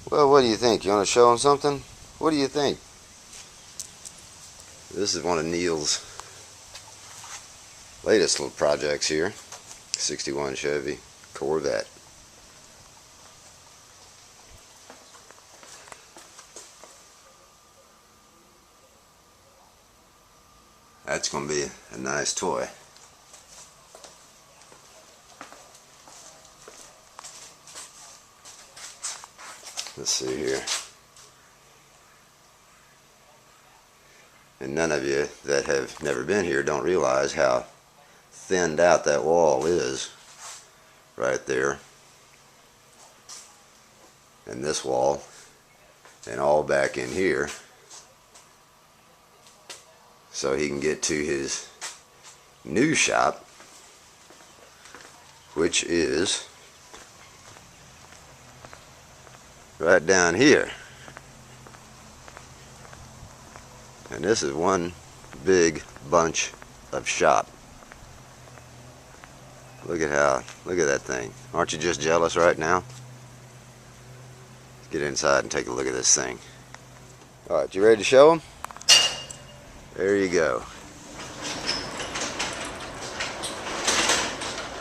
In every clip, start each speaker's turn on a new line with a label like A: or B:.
A: Well, what do you think? You want to show him something? What do you think? This is one of Neil's latest little projects here. 61 Chevy Corvette. That's going to be a nice toy. Let's see here. And none of you that have never been here don't realize how thinned out that wall is right there. And this wall and all back in here, so he can get to his new shop, which is right down here. And this is one big bunch of shop. Look at that thing. Aren't you just jealous right now? Let's get inside and take a look at this thing. Alright, you ready to show them? There you go.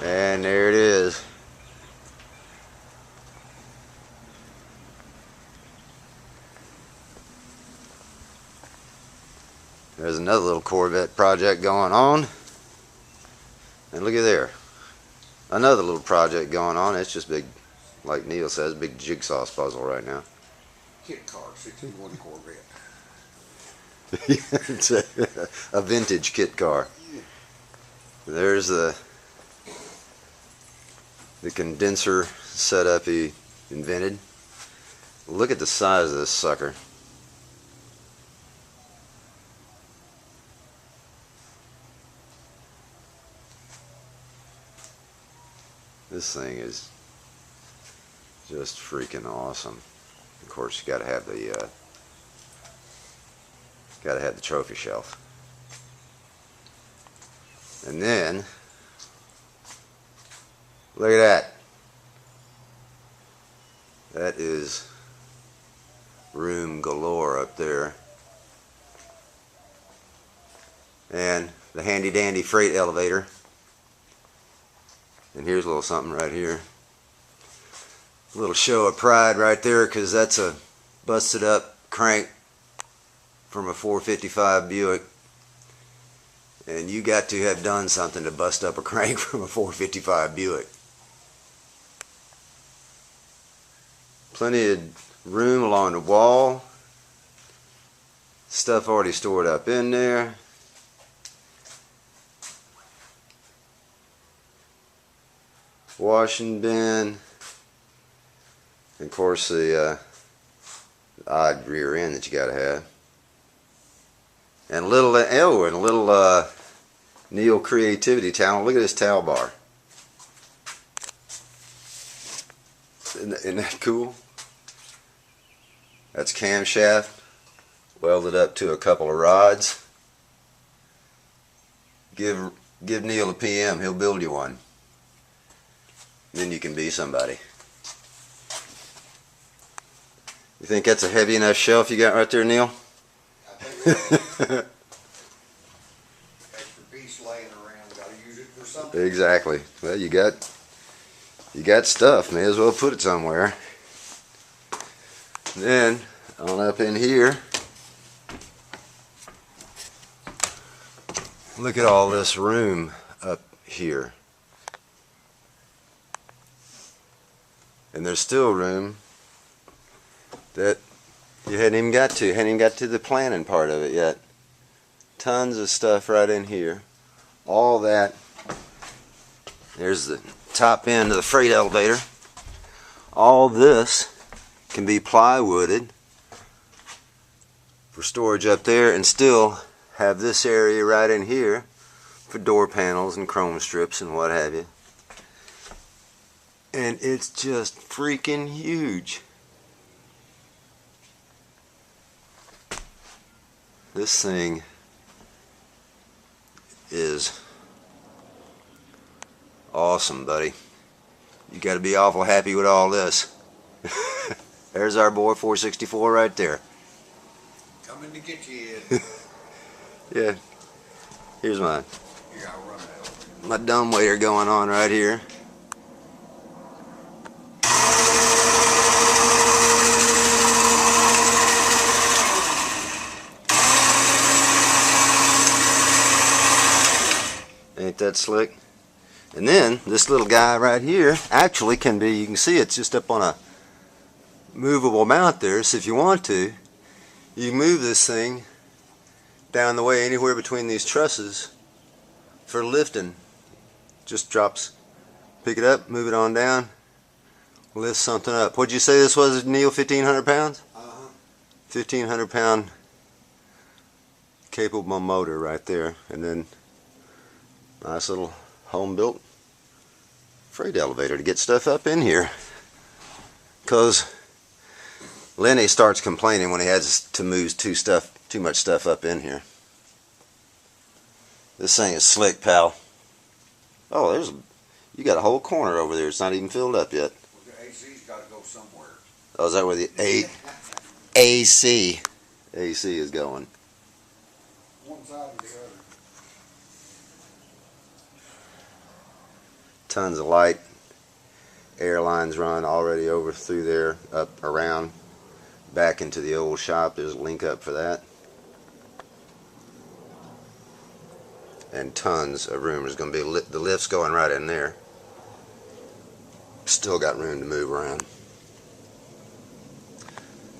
A: And there it is. There's another little Corvette project going on. And look at there. Another little project going on. It's just big, like Neil says, big jigsaw puzzle right now.
B: Kit car, 61 Corvette.
A: It's a vintage kit car. There's the condenser setup he invented. Look at the size of this sucker. This thing is just freaking awesome. Of course, you gotta have the trophy shelf. And then look at that. That is room galore up there. And the handy dandy freight elevator. And here's a little something right here. A little show of pride right there, because that's a busted up crank from a 455 Buick. And you got to have done something to bust up a crank from a 455 Buick. Plenty of room along the wall. Stuff already stored up in there. Washing bin, and of course the odd rear end that you gotta have, and a little Neil creativity towel. Look at this towel bar. Isn't that cool? That's camshaft welded up to a couple of rods. Give Neil a PM, he'll build you one. Then you can be somebody. You think that's a heavy enough shelf you got right there, Neil?
B: I think so. Extra piece laying around, gotta use it for something.
A: Exactly. Well, you got stuff. May as well put it somewhere. Then on up in here, look at all this room up here. And there's still room that you hadn't even got to the planning part of it yet. Tons of stuff right in here. All that. There's the top end of the freight elevator. All this can be plywooded for storage up there, and still have this area right in here for door panels and chrome strips and what have you. And it's just freaking huge. This thing is awesome, buddy. You got to be awful happy with all this. There's our boy 464 right there.
B: Coming to get you, Ed.
A: Yeah. Here's my
B: You gotta run that.
A: my dumbwaiter going on right here. Ain't that slick? And then this little guy right here actually can be, you can see it's just up on a movable mount there, so if you want to, you move this thing down the way anywhere between these trusses for lifting. Just drops, pick it up, move it on down, lift something up. What'd you say this was, Neil? 1,500 pounds? 1,500 pound capable motor right there. And then nice little home built freight elevator to get stuff up in here. Because Lenny starts complaining when he has to move too much stuff up in here. This thing is slick, pal. Oh, you got a whole corner over there. It's not even filled up yet.
B: Well, the AC's gotta go somewhere.
A: Oh, is that where the AC is going?
B: One side or the other.
A: Tons of light. Air lines run already over through there, up, around, back into the old shop. There's a link up for that. And tons of room. There's going to be the lift's going right in there. Still got room to move around.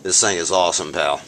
A: This thing is awesome, pal.